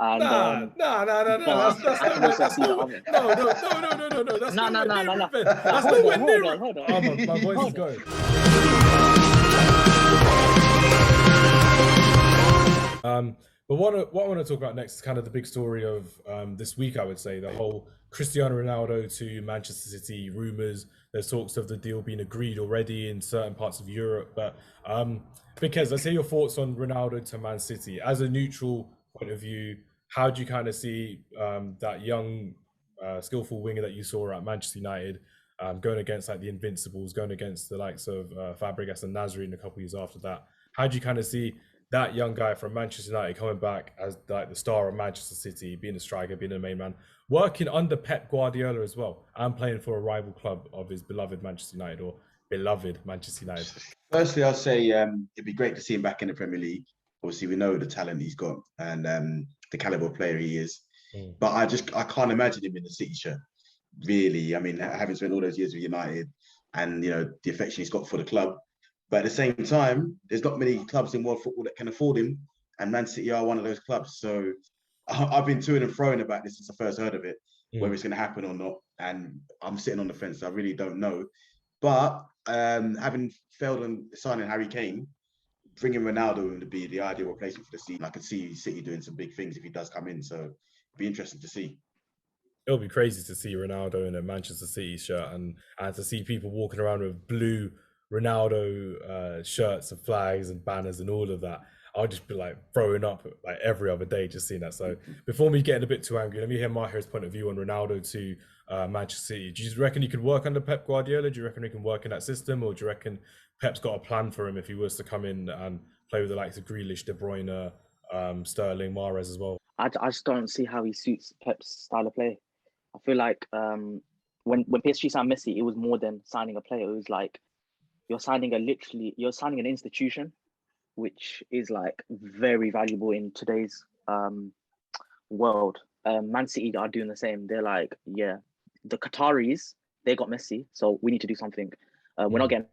And No. That's I can no, also that's see the no, other. no. That's No. nowhere near revenge. That's Hold nowhere on, near. hold on. Oh, my voice is Hold on. going. But what I want to talk about next is kind of the big story of this week, I would say, the whole Cristiano Ronaldo to Manchester City rumours. There's talks of the deal being agreed already in certain parts of Europe. But because let's hear your thoughts on Ronaldo to Man City. As a neutral point of view, how do you kind of see that young, skillful winger that you saw at Manchester United going against like the Invincibles, going against the likes of Fabregas and Nasri in a couple of years after that? How do you kind of see that young guy from Manchester United coming back as like the star of Manchester City, being a striker, being a main man, working under Pep Guardiola as well, and playing for a rival club of his beloved Manchester United, or beloved Manchester United? Firstly, I'll say it'd be great to see him back in the Premier League. Obviously, we know the talent he's got and the caliber of player he is. But I can't imagine him in the City shirt. Really, I mean, having spent all those years with United, and you know the affection he's got for the club. But at the same time, there's not many clubs in world football that can afford him, and Man City are one of those clubs. So I've been to and froing about this since I first heard of it, whether it's going to happen or not. And I'm sitting on the fence. I really don't know. But having failed on signing Harry Kane, bringing Ronaldo in to be the ideal replacement for the season, I can see City doing some big things if he does come in. So it'd be interesting to see. It'll be crazy to see Ronaldo in a Manchester City shirt and to see people walking around with blue Ronaldo shirts and flags and banners and all of that. I'll just be like throwing up like every other day just seeing that. So before me getting a bit too angry, let me hear Mahir's point of view on Ronaldo to Manchester City. Do you reckon he could work under Pep Guardiola? Do you reckon he can work in that system, or do you reckon Pep's got a plan for him if he was to come in and play with the likes of Grealish, De Bruyne, Sterling, Mahrez as well? I just don't see how he suits Pep's style of play. I feel like when PSG signed Messi, it was more than signing a player. It was like you're signing an institution, which is like very valuable in today's world. Man City are doing the same. They're like, yeah, the Qataris, they got Messi, so we need to do something. We're not getting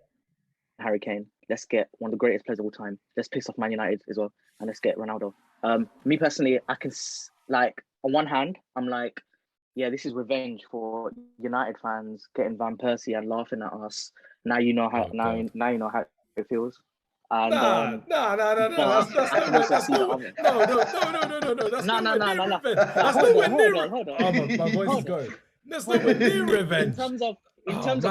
Harry Kane. Let's get one of the greatest players of all time. Let's piss off Man United as well, and let's get Ronaldo. Me personally, I can like on one hand, I'm like, yeah, this is revenge for United fans getting Van Persie and laughing at us. Now you know how. Now you know how it feels. And, no. That's nowhere near revenge. Hold on. Oh, my voice is going. That's nowhere near revenge. In terms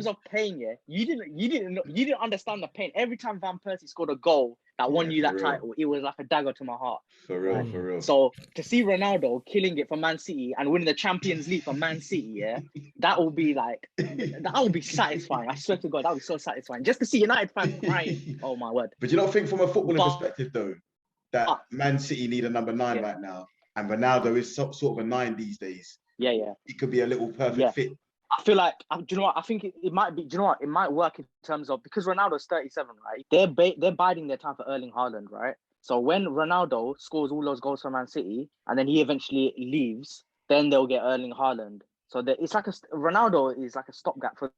of pain, yeah, you didn't understand the pain. Every time Van Persie scored a goal that won you that title, it was like a dagger to my heart. For real. So to see Ronaldo killing it for Man City and winning the Champions League for Man City, yeah, that will be satisfying. I swear to God, that would be so satisfying. Just to see United fans crying. Oh my word. But you don't think from a footballing perspective though, that Man City need a number 9 right now, and Ronaldo is sort of a 9 these days. Yeah. It could be a little perfect fit. I feel like, do you know what? I think it might be. Do you know what? It might work in terms of, because Ronaldo's 37, right? They're biding their time for Erling Haaland, right? So when Ronaldo scores all those goals for Man City and then he eventually leaves, then they'll get Erling Haaland. So it's like Ronaldo is like a stopgap for,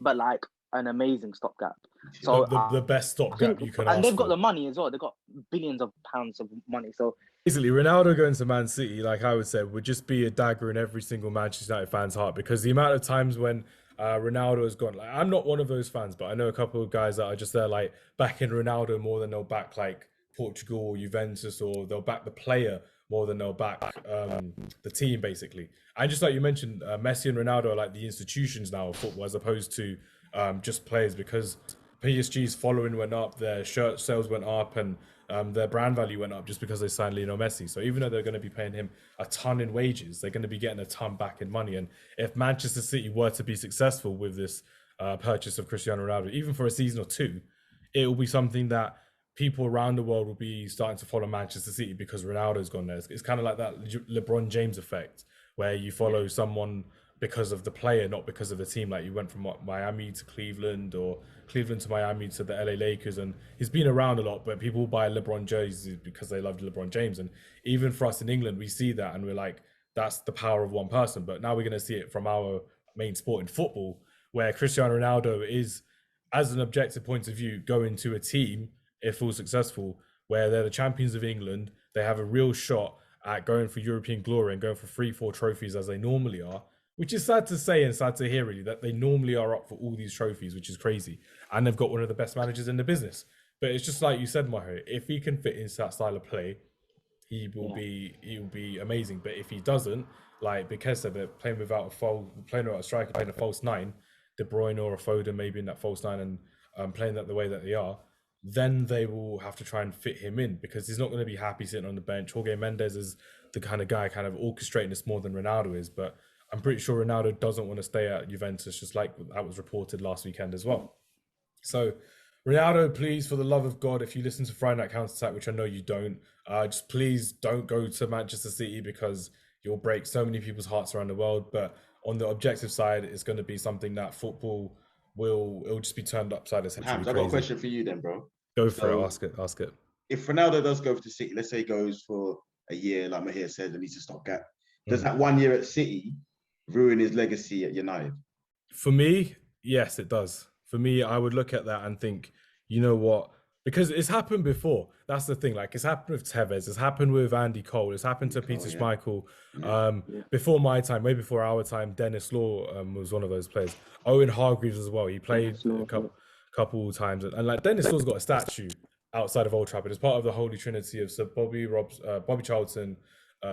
but like an amazing stopgap. So the best stopgap you can ask. And they've got for. the money as well. They've got billions of pounds of money. So basically, Ronaldo going to Man City, like I would say, would just be a dagger in every single Manchester United fan's heart, because the amount of times when Ronaldo has gone, like, I'm not one of those fans, but I know a couple of guys that are just there, like, backing Ronaldo more than they'll back, like, Portugal or Juventus, or they'll back the player more than they'll back the team, basically. And just like you mentioned, Messi and Ronaldo are like the institutions now of football, as opposed to just players, because PSG's following went up, their shirt sales went up, and their brand value went up just because they signed Lionel Messi. So even though they're going to be paying him a ton in wages, they're going to be getting a ton back in money. And if Manchester City were to be successful with this purchase of Cristiano Ronaldo, even for a season or two, it will be something that people around the world will be starting to follow Manchester City because Ronaldo's gone there. It's kind of like that LeBron James effect, where you follow someone because of the player, not because of the team. Like you went from Miami to Cleveland, or Cleveland to Miami to the LA Lakers, and he's been around a lot, but people buy LeBron jerseys because they love LeBron James. And even for us in England, we see that and we're like, that's the power of one person. But now we're going to see it from our main sport in football, where Cristiano Ronaldo is, as an objective point of view, going to a team, if all successful, where they're the champions of England, they have a real shot at going for European glory and going for 3-4 trophies as they normally are, which is sad to say and sad to hear, really, that they normally are up for all these trophies, which is crazy. And they've got one of the best managers in the business. But it's just like you said, Mahir, if he can fit into that style of play, he will be amazing. But if he doesn't, like because they're playing without a striker, playing a false nine, De Bruyne or a Foden maybe in that false nine, and playing that the way that they are, then they will have to try and fit him in, because he's not going to be happy sitting on the bench. Jorge Mendes is the kind of guy kind of orchestrating this more than Ronaldo is, but I'm pretty sure Ronaldo doesn't want to stay at Juventus, just like that was reported last weekend as well. So Ronaldo, please, for the love of God, if you listen to Friday Night Counter Attack, which I know you don't, just please don't go to Manchester City, because you'll break so many people's hearts around the world. But on the objective side, it's going to be something that football it'll just be turned upside its head. Hamz, I've got a question for you then, bro. Go for it. Ask it. If Ronaldo does go to City, let's say he goes for a year, like Mahir said, and he's a stopgap, does that 1 year at City ruin his legacy at United? For me, yes, it does. For me, I would look at that and think, you know what? Because it's happened before. That's the thing. Like, it's happened with Tevez. It's happened with Andy Cole. It's happened to Peter Schmeichel. Before my time, way before our time, Dennis Law was one of those players. Owen Hargreaves as well. He played a couple times. And like, Dennis Law's got a statue outside of Old Trafford. It's part of the holy trinity of Sir Bobby Charlton,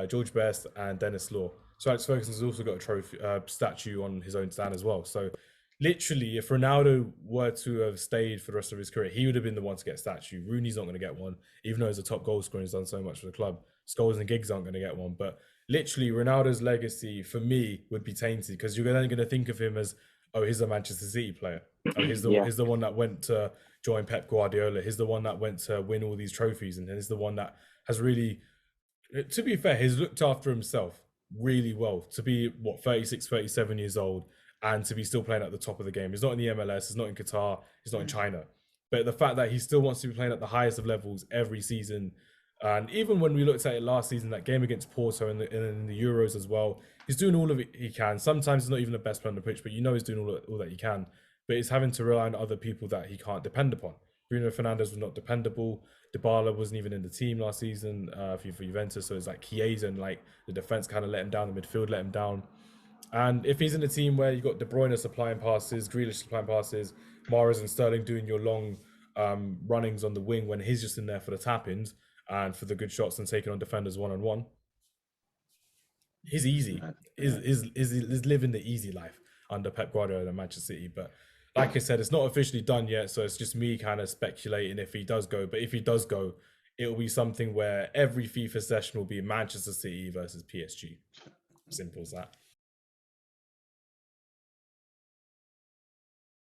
George Best, and Dennis Law. So Alex Ferguson's also got a trophy statue on his own stand as well. So literally, if Ronaldo were to have stayed for the rest of his career, he would have been the one to get a statue. Rooney's not going to get one, even though he's a top goal scorer and he's done so much for the club. Scholes and Giggs aren't going to get one. But literally, Ronaldo's legacy, for me, would be tainted, because you're then going to think of him as, oh, he's a Manchester City player. Oh, he's the one that went to join Pep Guardiola. He's the one that went to win all these trophies. And he's the one that has really, to be fair, he's looked after himself really well. To be, 36, 37 years old, and to be still playing at the top of the game. He's not in the MLS, he's not in Qatar, he's not in China. But the fact that he still wants to be playing at the highest of levels every season, and even when we looked at it last season, that game against Porto and in the Euros as well, he's doing all of it he can. Sometimes he's not even the best player on the pitch, but you know he's doing all that he can. But he's having to rely on other people that he can't depend upon. Bruno Fernandes was not dependable. Dybala wasn't even in the team last season for Juventus. So it's like Chiesa and like the defense kind of let him down, the midfield let him down. And if he's in a team where you've got De Bruyne supplying passes, Grealish supplying passes, Mahrez and Sterling doing your long runnings on the wing when he's just in there for the tap-ins and for the good shots and taking on defenders one-on-one, he's easy. He's living the easy life under Pep Guardiola and Manchester City. But like I said, it's not officially done yet, so it's just me kind of speculating if he does go. But if he does go, it'll be something where every FIFA session will be Manchester City versus PSG. Simple as that.